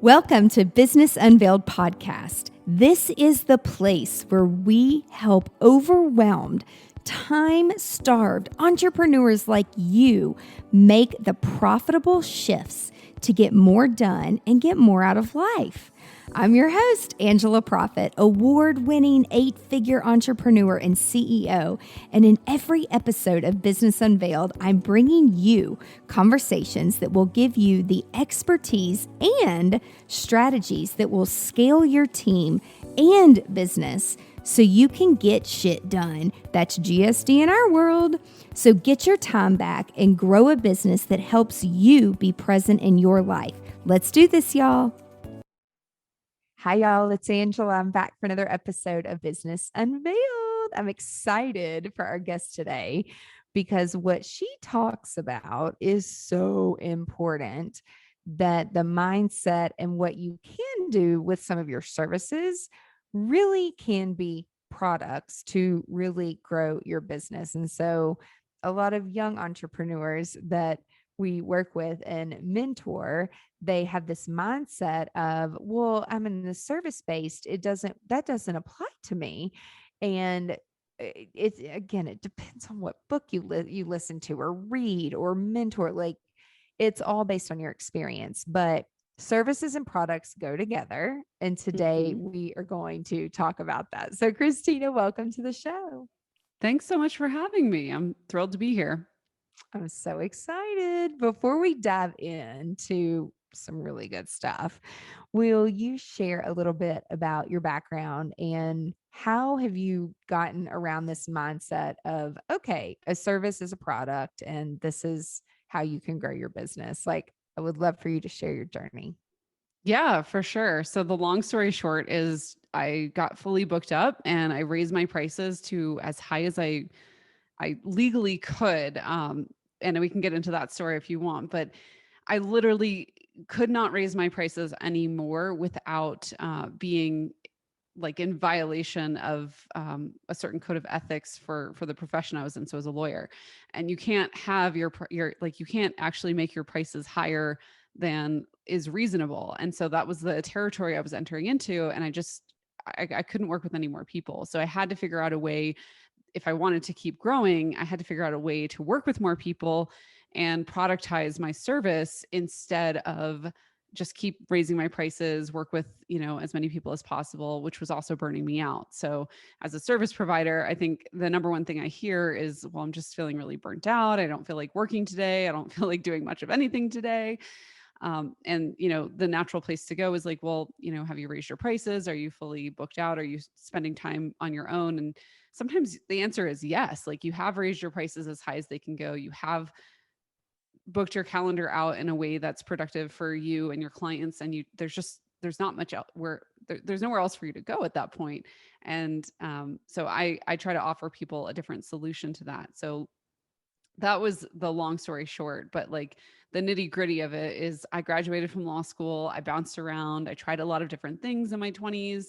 Welcome to Business Unveiled Podcast. This is the place where we help overwhelmed, time-starved entrepreneurs like you make the profitable shifts to get more done and get more out of life. I'm your host, Angela Proffitt, award-winning 8-figure entrepreneur and CEO. And in every episode of Business Unveiled, I'm bringing you conversations that will give you the expertise and strategies that will scale your team and business so you can get shit done. That's GSD in our world. So get your time back and grow a business that helps you be present in your life. Let's do this, y'all. Hi, y'all. It's Angela. I'm back for another episode of Business Unveiled. I'm excited for our guest today because what she talks about is so important, that the mindset and what you can do with some of your services really can be products to really grow your business. And so a lot of young entrepreneurs that we work with and mentor, they have this mindset of, well, I'm in the service-based. That doesn't apply to me. And it depends on what book you listen to or read or mentor. Like, it's all based on your experience, but services and products go together. And today we are going to talk about that. So Christina, welcome to the show. Thanks so much for having me. I'm thrilled to be here. I'm so excited. Before we dive into some really good stuff, will you share a little bit about your background and how have you gotten around this mindset of, okay, a service is a product and this is how you can grow your business? Like, I would love for you to share your journey. Yeah, for sure. So the long story short is I got fully booked up and I raised my prices to as high as I legally could. And we can get into that story if you want, but I literally could not raise my prices anymore without being like in violation of a certain code of ethics for the profession I was in. So as a lawyer, and you can't have your like, you can't actually make your prices higher than is reasonable. And so that was the territory I was entering into. And I couldn't work with any more people. So I had to figure out a way, if I wanted to keep growing, I had to figure out a way to work with more people and productize my service instead of just keep raising my prices, work with, as many people as possible, which was also burning me out. So as a service provider, I think the number one thing I hear is, well, I'm just feeling really burnt out. I don't feel like working today. I don't feel like doing much of anything today. And the natural place to go is like, well, have you raised your prices? Are you fully booked out? Are you spending time on your own? And sometimes the answer is yes. Like, you have raised your prices as high as they can go. You have booked your calendar out in a way that's productive for you and your clients. And there's not much out where there's nowhere else for you to go at that point. And so I try to offer people a different solution to that. So that was the long story short, but like the nitty gritty of it is I graduated from law school. I bounced around. I tried a lot of different things in my 20s,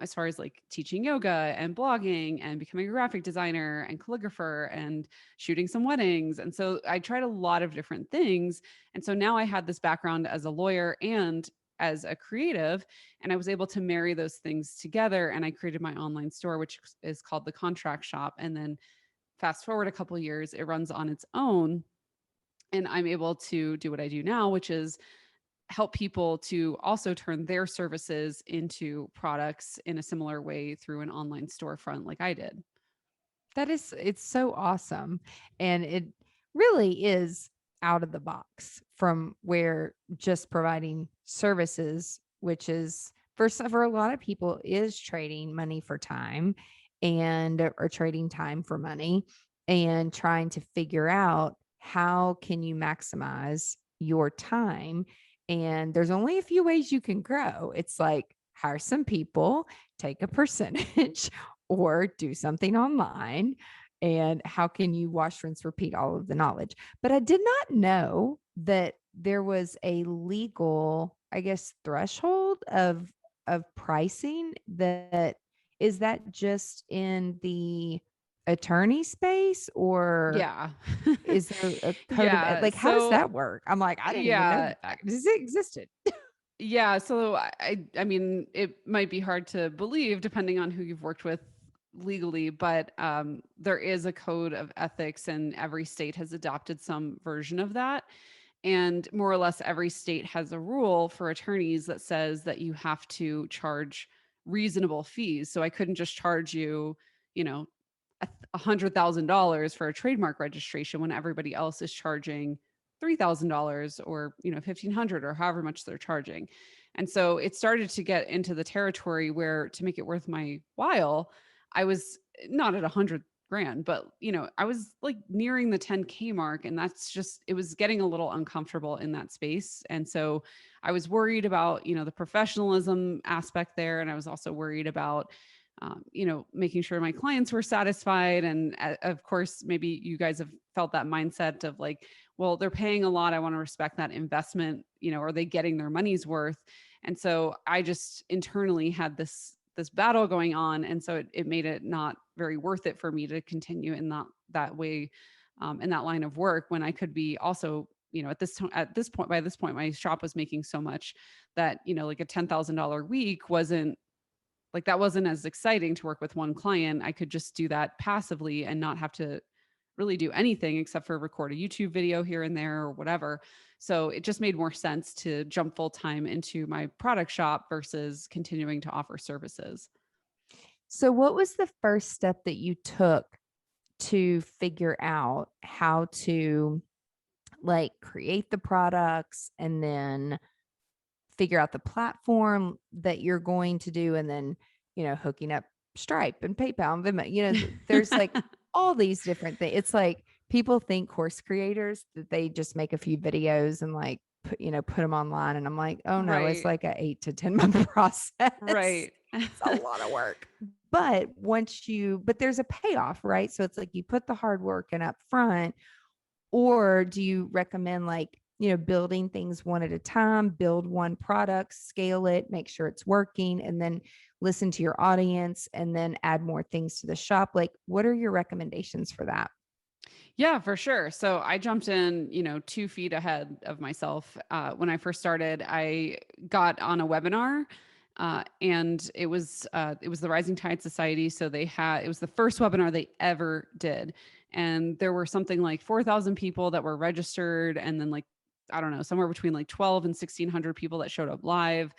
as far as like teaching yoga and blogging and becoming a graphic designer and calligrapher and shooting some weddings. And so I tried a lot of different things. And so now I had this background as a lawyer and as a creative, and I was able to marry those things together. And I created my online store, which is called The Contract Shop. And then fast forward a couple of years, it runs on its own. And I'm able to do what I do now, which is help people to also turn their services into products in a similar way through an online storefront like I did. It's so awesome. And it really is out of the box from where just providing services, which is for a lot of people is trading money for time or trading time for money and trying to figure out how can you maximize your time. And there's only a few ways you can grow. It's like hire some people, take a percentage, or do something online. And how can you wash, rinse, repeat all of the knowledge? But I did not know that there was a legal, I guess, threshold of pricing. That is that just in the attorney space, or Yeah. is there a code of Yeah. like, how does So that work? I'm like, I didn't even know yeah. that that existed. Yeah, so I mean, it might be hard to believe depending on who you've worked with legally, but there is a code of ethics, and every state has adopted some version of that. And more or less, every state has a rule for attorneys that says that you have to charge reasonable fees. So I couldn't just charge you, you know, $100,000 for a trademark registration when everybody else is charging $3,000 or 1,500 or however much they're charging. And so it started to get into the territory where, to make it worth my while, I was not at 100 grand, but I was like nearing the 10K mark, and that's just, it was getting a little uncomfortable in that space. And so I was worried about the professionalism aspect there, and I was also worried about making sure my clients were satisfied. And of course, maybe you guys have felt that mindset of like, well, they're paying a lot, I want to respect that investment. Are they getting their money's worth? And so I just internally had this battle going on, and so it made it not very worth it for me to continue in that way, in that line of work, when I could be also, at this point, by this point, my shop was making so much that like a $10,000 week wasn't, like, that wasn't as exciting to work with one client. I could just do that passively and not have to really do anything except for record a YouTube video here and there or whatever. So it just made more sense to jump full time into my product shop versus continuing to offer services. So, what was the first step that you took to figure out how to like create the products and then figure out the platform that you're going to do, and then, hooking up Stripe and PayPal and Venmo? There's like all these different things. It's like people think course creators that they just make a few videos and like put them online. And I'm like, oh no, it's Right. like a 8 to 10 month process. Right. It's a lot of work. But but there's a payoff, right? So it's like you put the hard work in up front, or do you recommend like, building things one at a time, build one product, scale it, make sure it's working, and then listen to your audience and then add more things to the shop? Like, what are your recommendations for that? Yeah, for sure. So I jumped in, 2 feet ahead of myself. When I first started, I got on a webinar, and it was the Rising Tide Society. So it was the first webinar they ever did, and there were something like 4,000 people that were registered, and then like, I don't know, somewhere between like 12 and 1,600 people that showed up live.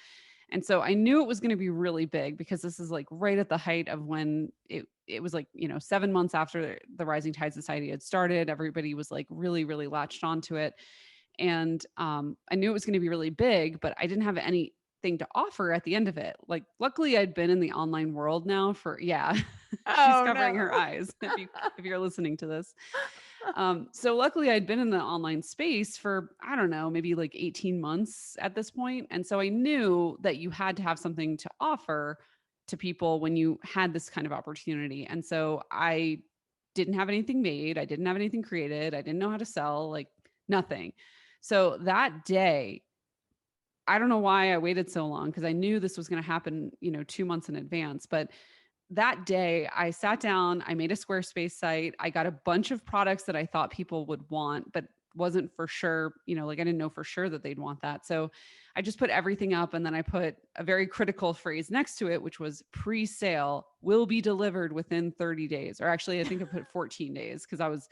And so I knew it was going to be really big, because this is like right at the height of when it was like, 7 months after the Rising Tide Society had started. Everybody was like really, really latched onto it. And I knew it was going to be really big, but I didn't have anything to offer at the end of it. Like, luckily I'd been in the online world now for, yeah, she's Oh covering her no. eyes if you're listening to this. So luckily I'd been in the online space for, I don't know, maybe like 18 months at this point. And so I knew that you had to have something to offer to people when you had this kind of opportunity. And so I didn't have anything made. I didn't have anything created. I didn't know how to sell, like nothing. So that day, I don't know why I waited so long, because I knew this was going to happen, 2 months in advance. But that day I sat down, I made a Squarespace site. I got a bunch of products that I thought people would want, but wasn't for sure, like I didn't know for sure that they'd want that. So I just put everything up, and then I put a very critical phrase next to it, which was pre-sale, will be delivered within 30 days. Or actually, I think I put 14 days, because I was,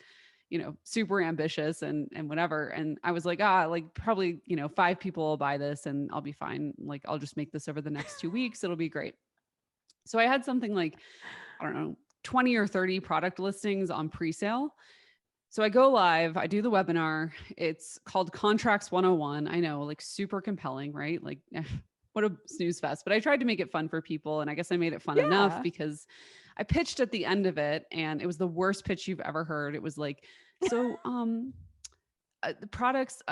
super ambitious and whatever. And I was like, like probably, 5 people will buy this and I'll be fine. Like, I'll just make this over the next 2 weeks. It'll be great. So I had something like, I don't know, 20 or 30 product listings on pre-sale. So I go live, I do the webinar. It's called Contracts 101. I know, like super compelling, right? Like what a snooze fest. But I tried to make it fun for people. And I guess I made it fun enough, Yeah. because I pitched at the end of it, and it was the worst pitch you've ever heard. It was like, so the products,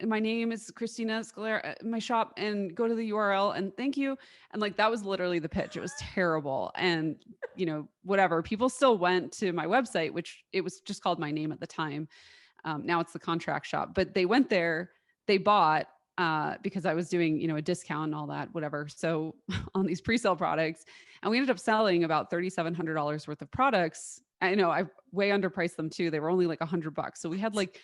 my name is Christina Scalera, my shop, and go to the URL and thank you. And like, that was literally the pitch. It was terrible. And, whatever, people still went to my website, which it was just called my name at the time. Now it's the contract shop, but they went there, they bought, because I was doing, a discount and all that, whatever. So on these pre-sale products, and we ended up selling about $3,700 worth of products. I know I way underpriced them too. They were only like $100. So we had like,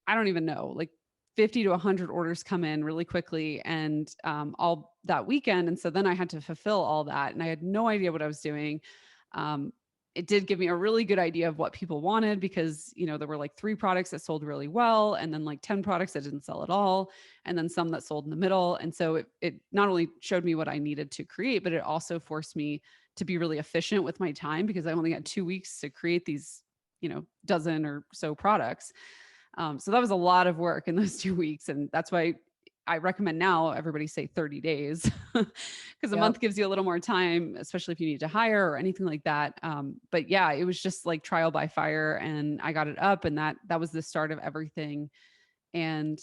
I don't even know, like 50 to 100 orders come in really quickly and all that weekend. And so then I had to fulfill all that and I had no idea what I was doing. Um, it did give me a really good idea of what people wanted because, there were like 3 products that sold really well and then like 10 products that didn't sell at all. And then some that sold in the middle. And so it not only showed me what I needed to create, but it also forced me to be really efficient with my time because I only had 2 weeks to create these, dozen or so products. So that was a lot of work in those 2 weeks. And that's why I recommend now everybody say 30 days because a month Yep. gives you a little more time, especially if you need to hire or anything like that. But yeah, it was just like trial by fire and I got it up and that was the start of everything. And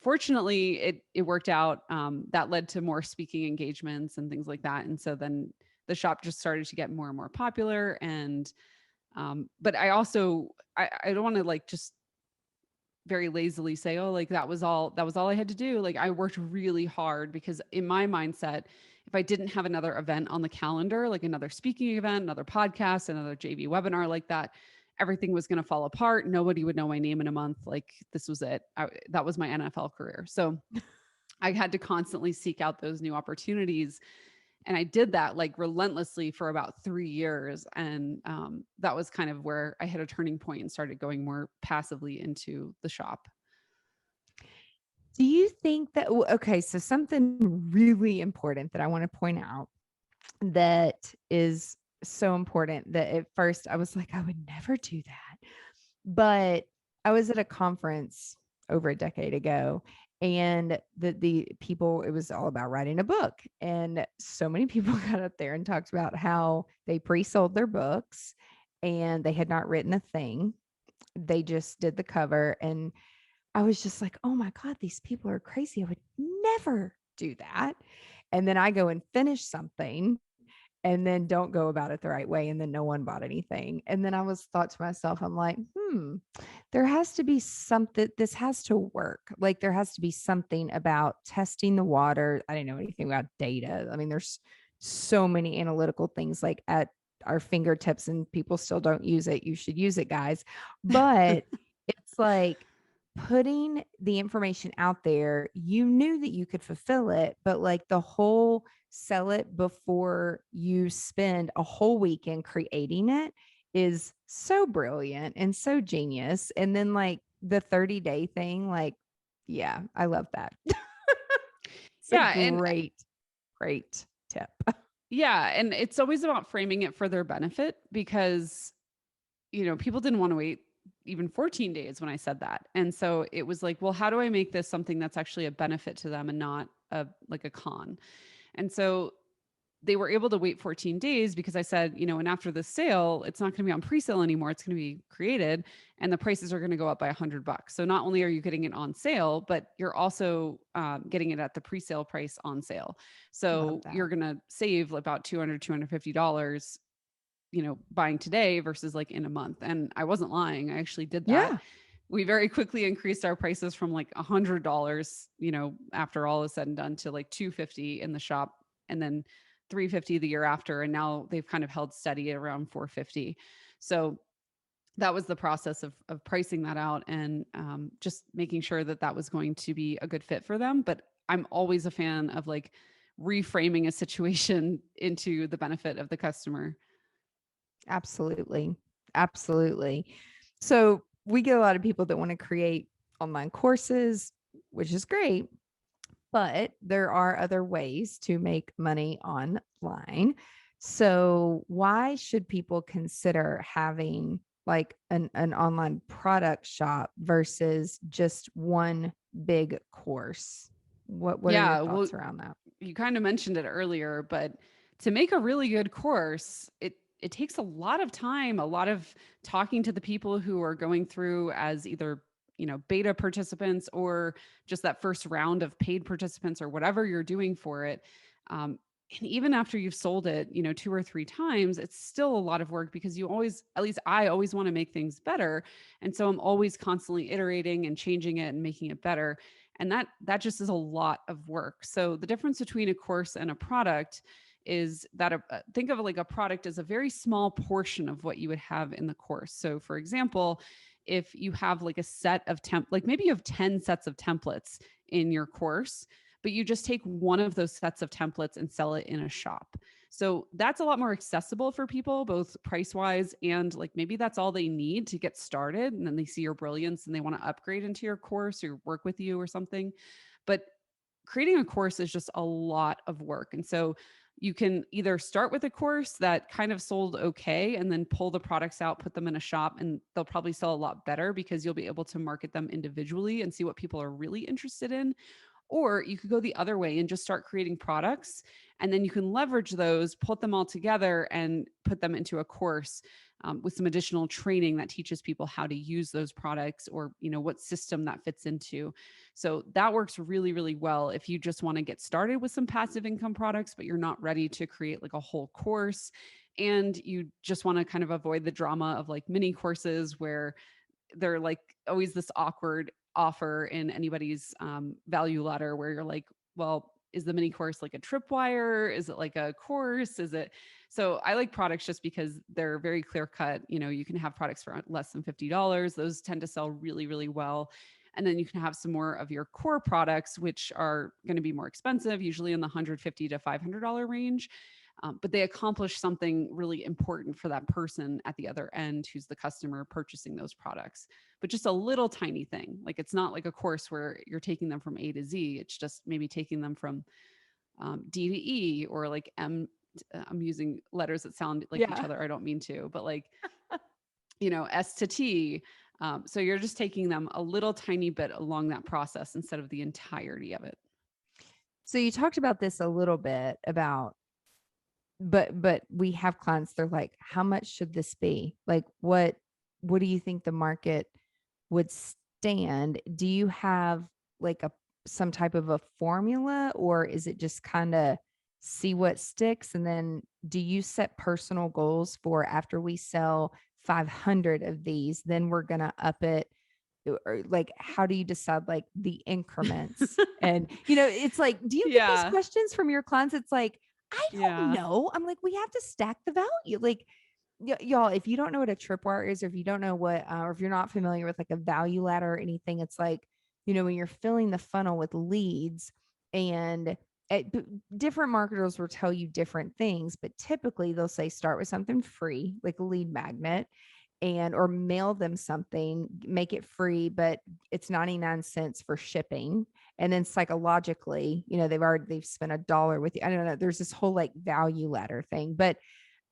fortunately it worked out. That led to more speaking engagements and things like that. And so then the shop just started to get more and more popular. And but I don't want to like just very lazily say, oh, like that was all I had to do. Like I worked really hard because in my mindset, if I didn't have another event on the calendar, like another speaking event, another podcast, another JV webinar like that, everything was going to fall apart. Nobody would know my name in a month. Like this was it. That was my NFL career. So I had to constantly seek out those new opportunities. And I did that like relentlessly for about 3 years. And that was kind of where I hit a turning point and started going more passively into the shop. Do you think that, okay, so something really important that I want to point out that is so important that at first I was like, I would never do that. But I was at a conference over a decade ago and the people, it was all about writing a book. And so many people got up there and talked about how they pre-sold their books and they had not written a thing. They just did the cover. And I was just like, oh my God, these people are crazy. I would never do that. And then I go and finish something and then don't go about it the right way. And then no one bought anything. And then I was thought to myself, I'm like, there has to be something, this has to work. Like there has to be something about testing the water. I didn't know anything about data. I mean, there's so many analytical things like at our fingertips and people still don't use it. You should use it, guys. But it's like, putting the information out there, you knew that you could fulfill it, but like the whole sell it before you spend a whole weekend creating it is so brilliant and so genius. And then like the 30-day thing, like, yeah, I love that. It's a Yeah. And great tip. yeah. And it's always about framing it for their benefit because, people didn't want to wait even 14 days when I said that. And so it was like, well, how do I make this something that's actually a benefit to them and not like a con? And so they were able to wait 14 days because I said, and after the sale, it's not going to be on pre-sale anymore. It's going to be created and the prices are going to go up by $100. So not only are you getting it on sale, but you're also getting it at the pre-sale price on sale. Love So that. you're going to save about $250, buying today versus like in a month. And I wasn't lying. I actually did that. Yeah. We very quickly increased our prices from like $100, after all is said and done to like $250 in the shop and then $350 the year after. And now they've kind of held steady at around $450. So that was the process of pricing that out and just making sure that that was going to be a good fit for them. But I'm always a fan of like reframing a situation into the benefit of the customer. Absolutely. Absolutely. So we get a lot of people that want to create online courses, which is great, but there are other ways to make money online. So why should people consider having like an online product shop versus just one big course? What are your Yeah, well, thoughts around that? you kind of mentioned it earlier, but to make a really good course, it takes a lot of time, a lot of talking to the people who are going through as either, beta participants or just that first round of paid participants or whatever you're doing for it. And even after you've sold it, 2 or 3 times, it's still a lot of work because you always, at least I always want to make things better. And so I'm always constantly iterating and changing it and making it better. And that just is a lot of work. So the difference between a course and a product is that think of like a product as a very small portion of what you would have in the course. So for example, if you have like a set of like maybe you have 10 sets of templates in your course, but you just take one of those sets of templates and sell it in a shop. So that's a lot more accessible for people, both price wise and like maybe that's all they need to get started. And then they see your brilliance and they want to upgrade into your course or work with you or something. But creating a course is just a lot of work. And so you can either start with a course that kind of sold okay and then pull the products out, put them in a shop, and they'll probably sell a lot better because you'll be able to market them individually and see what people are really interested in. Or you could go the other way and just start creating products, and then you can leverage those, put them all together, and put them into a course with some additional training that teaches people how to use those products, or what system that fits into. So that works really, really well if you just want to get started with some passive income products, but you're not ready to create like a whole course, and you just want to kind of avoid the drama of like mini courses where they're like always this awkward offer in anybody's value ladder where you're like, well, is the mini course like a tripwire? Is it like a course? Is it? So I like products just because they're very clear cut. You can have products for less than $50. Those tend to sell really, really well. And then you can have some more of your core products, which are going to be more expensive, usually in the $150 to $500 range. But they accomplish something really important for that person at the other end who's the customer purchasing those products. But just a little tiny thing. Like it's not like a course where you're taking them from A to Z. It's just maybe taking them from D to E, or like M. I'm using letters that sound like each other. I don't mean to, but like, S to T. So you're just taking them a little tiny bit along that process instead of the entirety of it. So you talked about this a little bit about, but we have clients, they're like, how much should this be? Like, what do you think the market would stand? Do you have like some type of a formula, or is it just kind of see what sticks? And then do you set personal goals for after we sell 500 of these, then we're going to up it? Or like, how do you decide like the increments? And, it's like, do you get these questions from your clients? It's like, I don't know. I'm like, we have to stack the value. Like, y'all, if you don't know what a tripwire is, or if you don't know what, or if you're not familiar with like a value ladder or anything, it's like, when you're filling the funnel with leads, and different marketers will tell you different things, but typically they'll say start with something free, like a lead magnet, or mail them something, make it free, but it's 99 cents for shipping. And then psychologically, they've spent $1 with you. I don't know. There's this whole like value ladder thing, but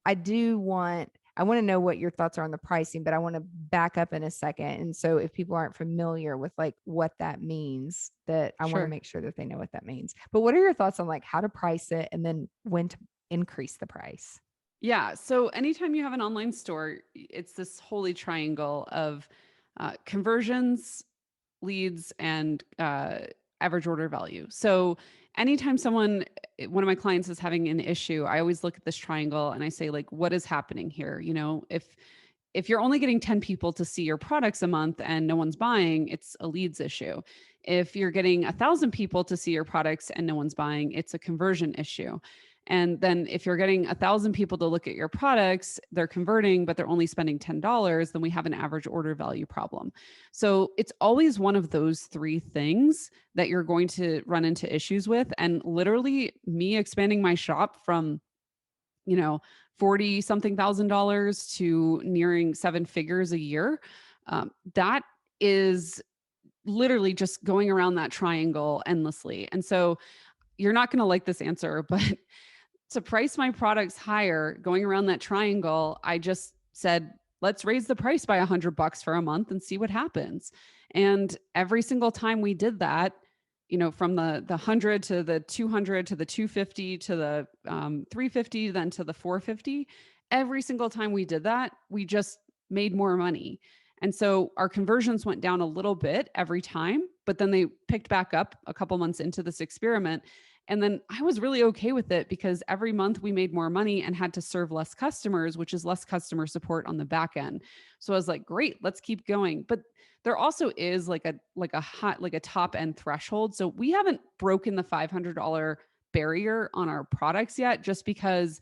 I want to know what your thoughts are on the pricing, but I want to back up in a second. And so if people aren't familiar with like what that means, that I want to make sure that they know what that means. But what are your thoughts on like how to price it and then when to increase the price? Yeah. So anytime you have an online store, it's this holy triangle of conversions, leads, and average order value. So anytime one of my clients is having an issue, I always look at this triangle and I say, like, what is happening here? If you're only getting 10 people to see your products a month and no one's buying, it's a leads issue. If you're getting 1,000 people to see your products and no one's buying, it's a conversion issue. And then if you're getting 1,000 people to look at your products, they're converting, but they're only spending $10, then we have an average order value problem. So it's always one of those three things that you're going to run into issues with. And literally me expanding my shop from, 40 something $1,000 to nearing 7 figures a year. That is literally just going around that triangle endlessly. And so you're not going to like this answer, but to price my products higher, going around that triangle, I just said, let's raise the price by $100 for a month and see what happens. And every single time we did that, from the 100 to the 200 to the 250 to the 350, then to the 450, every single time we did that, we just made more money. And so our conversions went down a little bit every time, but then they picked back up a couple months into this experiment. And then I was really okay with it because every month we made more money and had to serve less customers, which is less customer support on the back end. So I was like, great, let's keep going. But there also is like a top end threshold. So we haven't broken the $500 barrier on our products yet, just because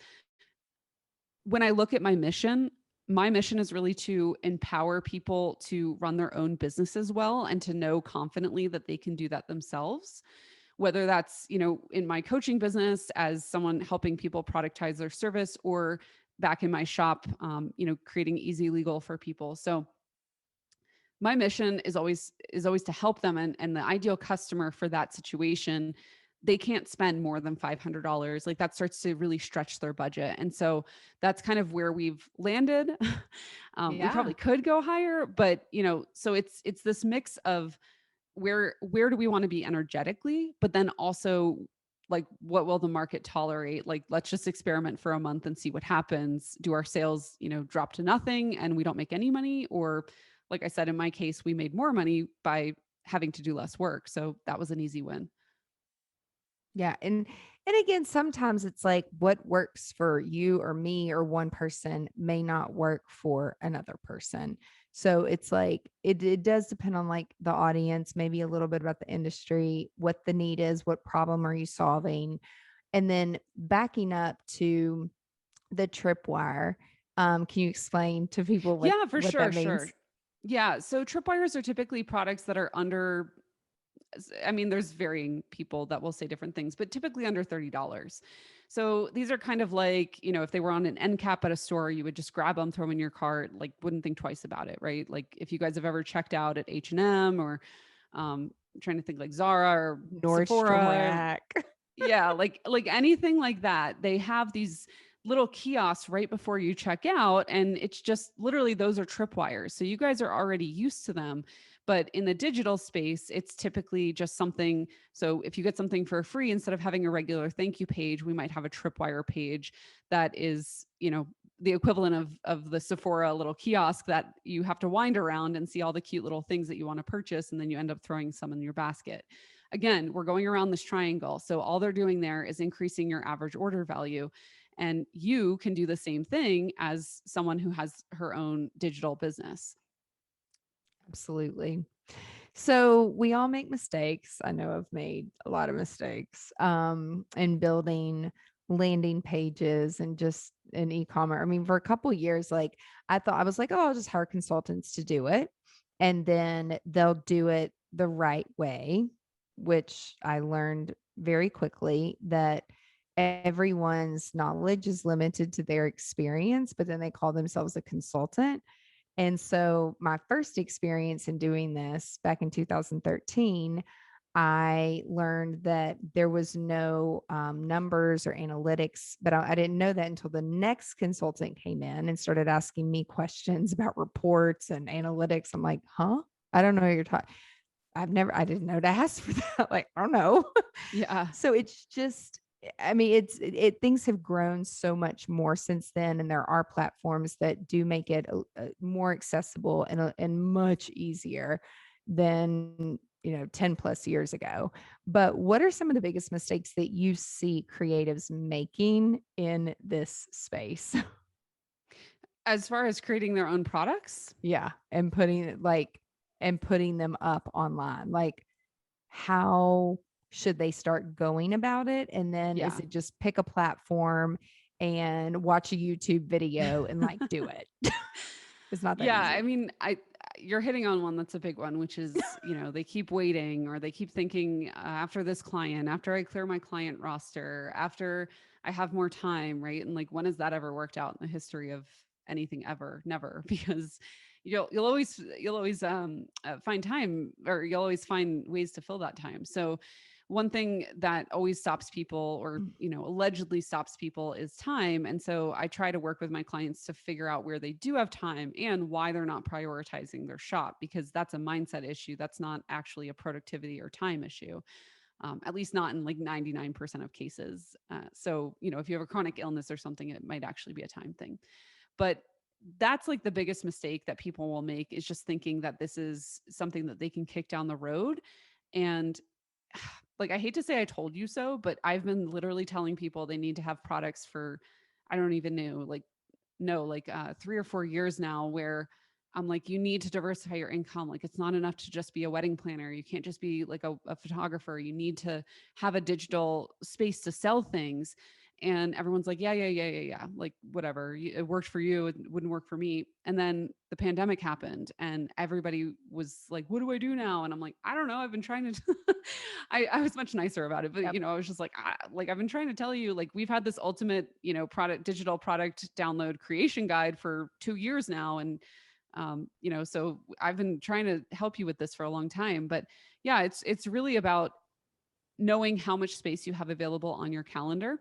when I look at my mission is really to empower people to run their own businesses well and to know confidently that they can do that themselves. Whether that's, in my coaching business as someone helping people productize their service, or back in my shop, creating easy legal for people. So my mission is always to help them, and the ideal customer for that situation, they can't spend more than $500. Like, that starts to really stretch their budget. And so that's kind of where we've landed. We Yeah. probably could go higher, but so it's this mix of where do we want to be energetically, but then also, like, what will the market tolerate? Like, let's just experiment for a month and see what happens. Do our sales, drop to nothing and we don't make any money? Or, like I said, in my case, we made more money by having to do less work. So that was an easy win. Yeah, and again, sometimes it's like what works for you or me or one person may not work for another person. So it's like it does depend on like the audience, maybe a little bit about the industry, what the need is, what problem are you solving, and then backing up to the tripwire. Can you explain to people Yeah, for what sure, that sure. means? Yeah, so tripwires are typically products that are under, I mean, there's varying people that will say different things, but typically under $30. So these are kind of like, if they were on an end cap at a store, you would just grab them, throw them in your cart, like, wouldn't think twice about it, right? Like, if you guys have ever checked out at H&M, or I'm trying to think, like Zara or Nordstrom Sephora. rack. Yeah, like anything like that. They have these little kiosks right before you check out, and it's just literally, those are tripwires. So you guys are already used to them. But in the digital space, it's typically just something. So if you get something for free, instead of having a regular thank you page, we might have a tripwire page that is, the equivalent of the Sephora little kiosk that you have to wind around and see all the cute little things that you want to purchase, and then you end up throwing some in your basket. Again, we're going around this triangle. So all they're doing there is increasing your average order value. And you can do the same thing as someone who has her own digital business. Absolutely. So we all make mistakes. I know I've made a lot of mistakes in building landing pages and just in e-commerce. I mean, for a couple of years, like I thought I was like, oh, I'll just hire consultants to do it. And then they'll do it the right way, which I learned very quickly that everyone's knowledge is limited to their experience, but then they call themselves a consultant. And so my first experience in doing this back in 2013, I learned that there was no numbers or analytics, but I didn't know that until the next consultant came in and started asking me questions about reports and analytics. I'm like, huh? I don't know what you're talking. I didn't know to ask for that. Like, I don't know. Yeah. So it's just, I mean, things have grown so much more since then. And there are platforms that do make it more accessible and much easier than, 10 plus years ago. But what are some of the biggest mistakes that you see creatives making in this space? As far as creating their own products, Yeah. And putting them up online. Like, how should they start going about it? And then is yeah. it just pick a platform and watch a YouTube video and like do it? It's not that Yeah, I easy. mean, you're hitting on one that's a big one, which is, they keep waiting, or they keep thinking, after this client, after I clear my client roster, after I have more time, right? And like, when has that ever worked out in the history of anything ever? Never, because you'll always find time, or you'll always find ways to fill that time. So one thing that always stops people, or allegedly stops people, is time. And so I try to work with my clients to figure out where they do have time and why they're not prioritizing their shop, because that's a mindset issue. That's not actually a productivity or time issue. At least not in like 99% of cases. So if you have a chronic illness or something, it might actually be a time thing. But that's like the biggest mistake that people will make, is just thinking that this is something that they can kick down the road. And like, I hate to say I told you so, but I've been literally telling people they need to have products for, I don't even know, like 3 or 4 years now, where I'm like, you need to diversify your income. Like, it's not enough to just be a wedding planner. You can't just be like a photographer. You need to have a digital space to sell things. And everyone's like, yeah. Like, whatever. It worked for you. It wouldn't work for me. And then the pandemic happened and everybody was like, what do I do now? And I'm like, I don't know. I've been trying to, I was much nicer about it, but Yep. I was just like, like, I've been trying to tell you, like, we've had this ultimate, digital product download creation guide for 2 years now. And, so I've been trying to help you with this for a long time, but yeah, it's really about knowing how much space you have available on your calendar,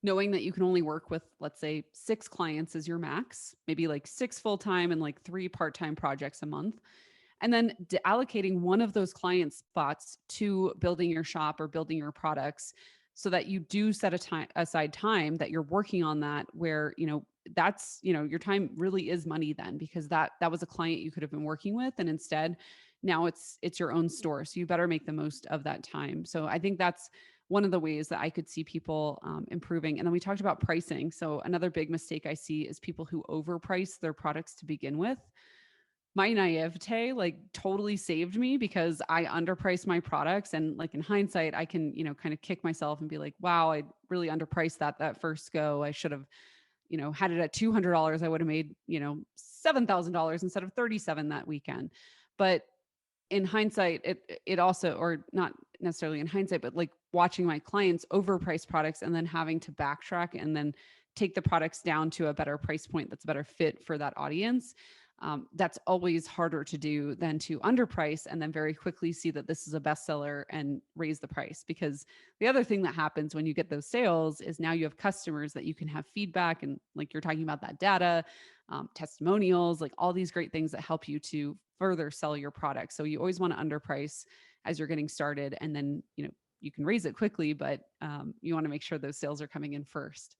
knowing that you can only work with, let's say, 6 clients as your max, maybe like 6 full-time and like 3 part-time projects a month. And then allocating one of those client spots to building your shop or building your products, so that you do set aside time that you're working on that, where, that's, your time really is money then, because that was a client you could have been working with. And instead now it's your own store. So you better make the most of that time. So I think that's one of the ways that I could see people improving. And then we talked about pricing. So another big mistake I see is people who overprice their products to begin with. My naivete like totally saved me, because I underpriced my products. And like, in hindsight, I can, kind of kick myself and be like, wow, I really underpriced that first go. I should have, had it at $200. I would have made, $7,000 instead of 37 that weekend. But in hindsight, it also, or not necessarily in hindsight, but like watching my clients overprice products and then having to backtrack and then take the products down to a better price point that's a better fit for that audience. That's always harder to do than to underprice and then very quickly see that this is a bestseller and raise the price. Because the other thing that happens when you get those sales is now you have customers that you can have feedback, and like you're talking about, that data, testimonials, like all these great things that help you to further sell your product. So you always want to underprice as you're getting started, and then, you can raise it quickly, but you want to make sure those sales are coming in first.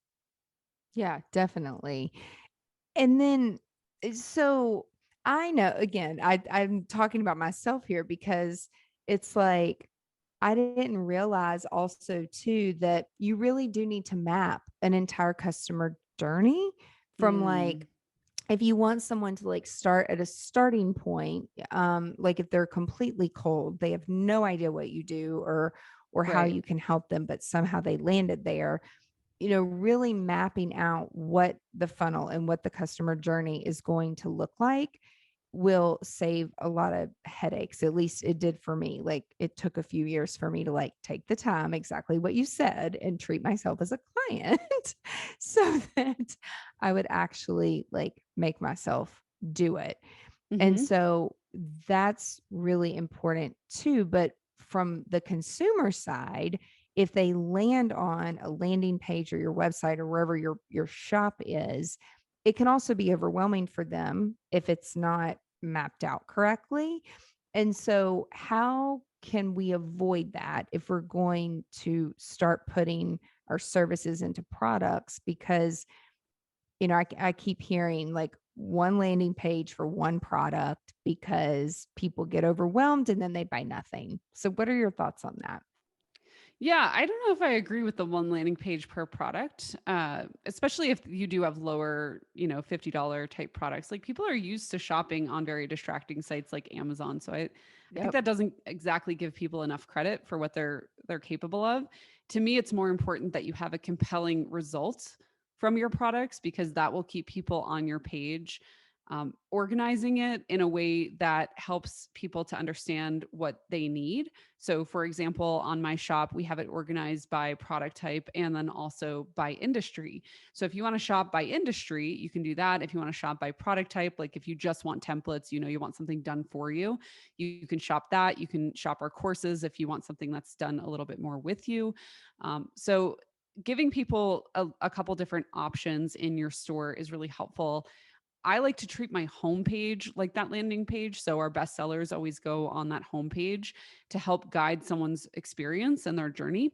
Yeah, definitely. And then, so I know, again, I'm talking about myself here because it's like I didn't realize also too that you really do need to map an entire customer journey from Mm, like, if you want someone to like start at a starting point, like if they're completely cold, they have no idea what you do or how right. you can help them, but somehow they landed there, really mapping out what the funnel and what the customer journey is going to look like will save a lot of headaches. At least it did for me. Like, it took a few years for me to like take the time, exactly what you said, and treat myself as a client so that I would actually like make myself do it. And Hmm. so that's really important too. But from the consumer side, if they land on a landing page or your website or wherever your shop is, it can also be overwhelming for them if it's not mapped out correctly. And so how can we avoid that if we're going to start putting our services into products? Because I keep hearing like one landing page for one product because people get overwhelmed and then they buy nothing. So, what are your thoughts on that? Yeah, I don't know if I agree with the one landing page per product, especially if you do have lower, $50 type products. Like, people are used to shopping on very distracting sites like Amazon. So I think Yep. that doesn't exactly give people enough credit for what they're capable of. To me, it's more important that you have a compelling result from your products, because that will keep people on your page. Organizing it in a way that helps people to understand what they need. So, for example, on my shop, we have it organized by product type and then also by industry. So, if you want to shop by industry, you can do that. If you want to shop by product type, like if you just want templates, you want something done for you, you can shop that. You can shop our courses if you want something that's done a little bit more with you. So, giving people a couple different options in your store is really helpful. I like to treat my homepage like that landing page. So our best sellers always go on that homepage to help guide someone's experience and their journey.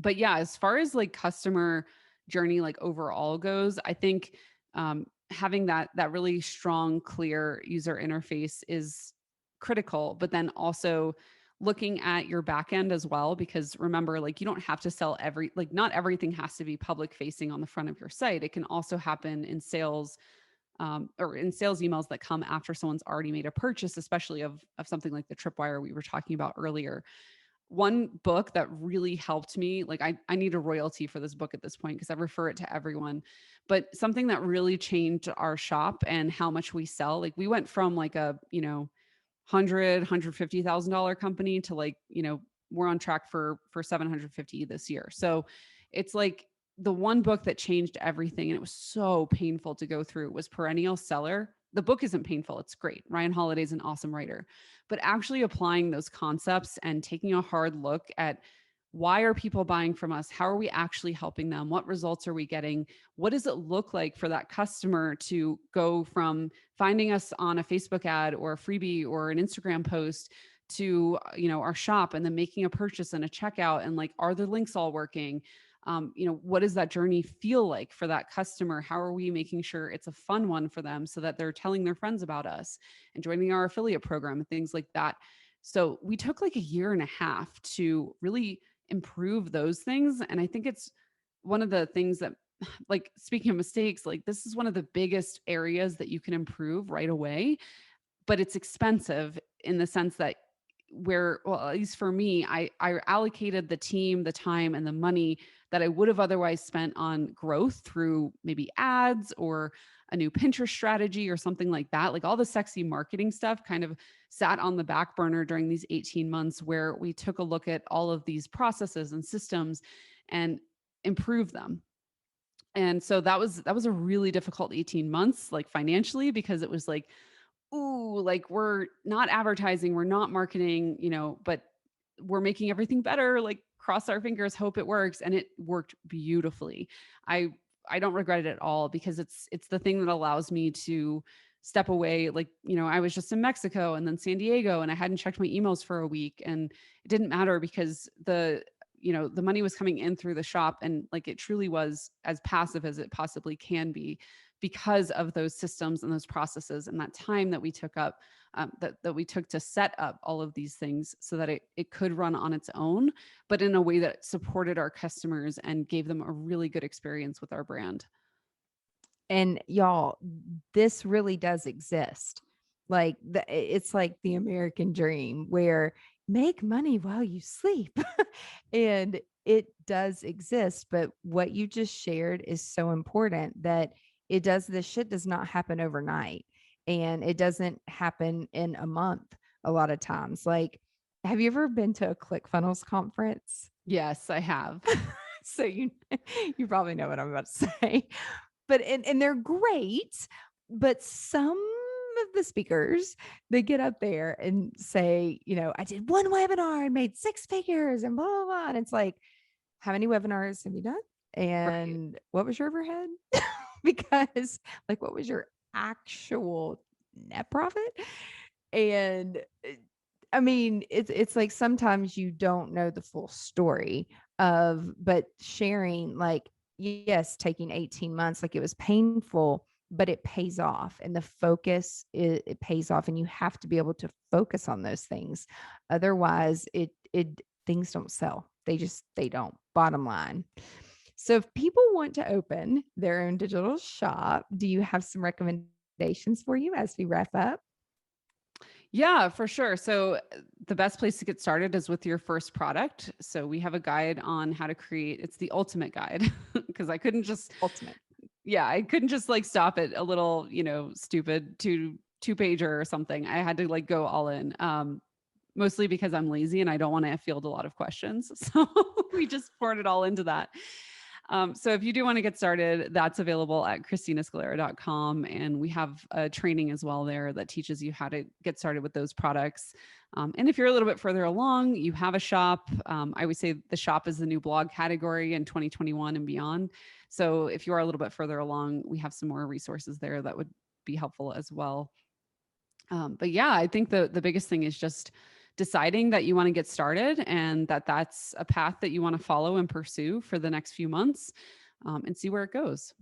But yeah, as far as like customer journey, like overall goes, I think having that really strong, clear user interface is critical. But then also looking at your back end as well, because remember, like, you don't have to sell not everything has to be public facing on the front of your site. It can also happen in sales, or in sales emails that come after someone's already made a purchase, especially of something like the Tripwire we were talking about earlier. One book that really helped me, like, I need a royalty for this book at this point because I refer it to everyone, but something that really changed our shop and how much we sell. Like, we went from like a, $150,000 company to, like, we're on track for 750 this year. So it's like the one book that changed everything, and it was so painful to go through, was Perennial Seller. The book isn't painful, it's great. Ryan Holiday's an awesome writer, but actually applying those concepts and taking a hard look at, why are people buying from us? How are we actually helping them? What results are we getting? What does it look like for that customer to go from finding us on a Facebook ad or a freebie or an Instagram post to, our shop, and then making a purchase and a checkout? And, like, are the links all working? What does that journey feel like for that customer? How are we making sure it's a fun one for them so that they're telling their friends about us and joining our affiliate program and things like that? So we took like a year and a half to really improve those things. And I think it's one of the things that, like, speaking of mistakes, like, this is one of the biggest areas that you can improve right away, but it's expensive in the sense that, well, at least for me, I allocated the team, the time, and the money that I would have otherwise spent on growth through maybe ads or a new Pinterest strategy or something like that. Like, all the sexy marketing stuff kind of sat on the back burner during these 18 months where we took a look at all of these processes and systems and improved them. And so that was a really difficult 18 months, like, financially, because it was like, ooh, like, we're not advertising, we're not marketing, but we're making everything better. Like, cross our fingers, hope it works. And it worked beautifully. I I don't regret it at all, because it's the thing that allows me to step away. Like, I was just in Mexico and then San Diego, and I hadn't checked my emails for a week, and it didn't matter because the money was coming in through the shop, and, like, it truly was as passive as it possibly can be, because of those systems and those processes and that time that we took up, that we took to set up all of these things so that it could run on its own, but in a way that supported our customers and gave them a really good experience with our brand. And y'all, this really does exist. Like, it's like the American dream where make money while you sleep. And it does exist. But what you just shared is so important, that this shit does not happen overnight, and it doesn't happen in a month a lot of times. Like, have you ever been to a ClickFunnels conference? Yes, I have. So you probably know what I'm about to say. But and they're great, but some of the speakers, they get up there and say, I did one webinar and made 6 figures and blah, blah, blah. And it's like, how many webinars have you done? Right. And what was your overhead? Because, like, what was your actual net profit? And I mean, it's like sometimes you don't know the full story but sharing, like, yes, taking 18 months, like, it was painful, but it pays off, and the focus, it pays off, and you have to be able to focus on those things. Otherwise, it things don't sell. They don't, bottom line. So if people want to open their own digital shop, do you have some recommendations for you as we wrap up? Yeah, for sure. So the best place to get started is with your first product. So we have a guide on how to create, it's the ultimate guide, because Ultimate. I couldn't just, like, stop at a little, stupid two pager or something. I had to, like, go all in. Mostly because I'm lazy and I don't want to field a lot of questions. So we just poured it all into that. So if you do want to get started, that's available at christinascalera.com. And we have a training as well there that teaches you how to get started with those products. And if you're a little bit further along, you have a shop. I would say the shop is the new blog category in 2021 and beyond. So if you are a little bit further along, we have some more resources there that would be helpful as well. But yeah, I think the biggest thing is just deciding that you want to get started, and that's a path that you want to follow and pursue for the next few months, and see where it goes.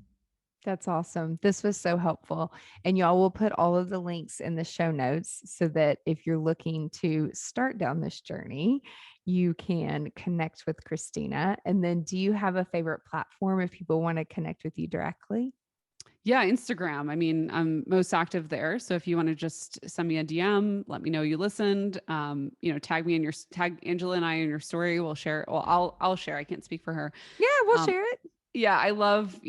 That's awesome. This was so helpful. And y'all will put all of the links in the show notes so that if you're looking to start down this journey, you can connect with Christina. And then do you have a favorite platform if people want to connect with you directly? Yeah, Instagram. I mean, I'm most active there. So if you want to just send me a DM, let me know you listened. Tag me in your tag Angela and I in your story. We'll share. Well, I'll share. I can't speak for her. Yeah, we'll Um, share it. yeah, I love,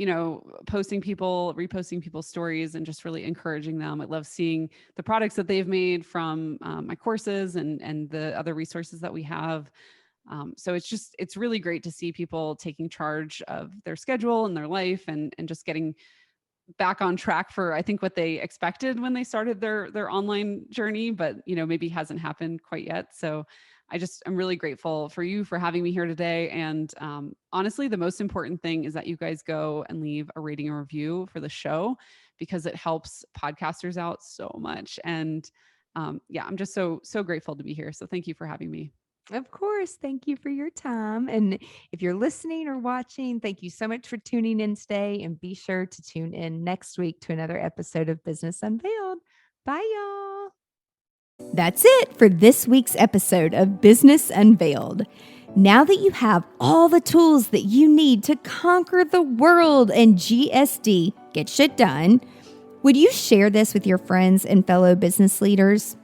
posting people, reposting people's stories and just really encouraging them. I love seeing the products that they've made from my courses and the other resources that we have. So it's really great to see people taking charge of their schedule and their life and just getting back on track for I think what they expected when they started their online journey, but maybe hasn't happened quite yet. So I'm really grateful for you for having me here today. And honestly, the most important thing is that you guys go and leave a rating and review for the show because it helps podcasters out so much. And yeah, I'm just so grateful to be here. So thank you for having me. Of course. Thank you for your time. And if you're listening or watching, thank you so much for tuning in today. And be sure to tune in next week to another episode of Business Unveiled. Bye, y'all. That's it for this week's episode of Business Unveiled. Now that you have all the tools that you need to conquer the world and GSD, get shit done, would you share this with your friends and fellow business leaders?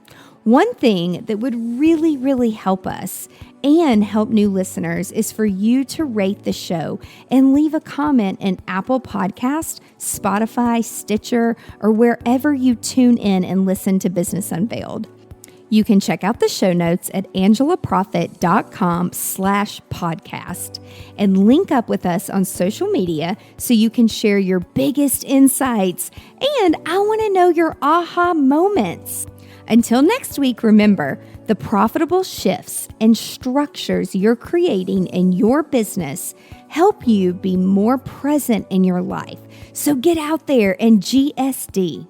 One thing that would really, really help us and help new listeners is for you to rate the show and leave a comment in Apple Podcast, Spotify, Stitcher, or wherever you tune in and listen to Business Unveiled. You can check out the show notes at angelaproffitt.com/podcast and link up with us on social media so you can share your biggest insights. And I want to know your aha moments. Until next week, remember, the profitable shifts and structures you're creating in your business help you be more present in your life. So get out there and GSD.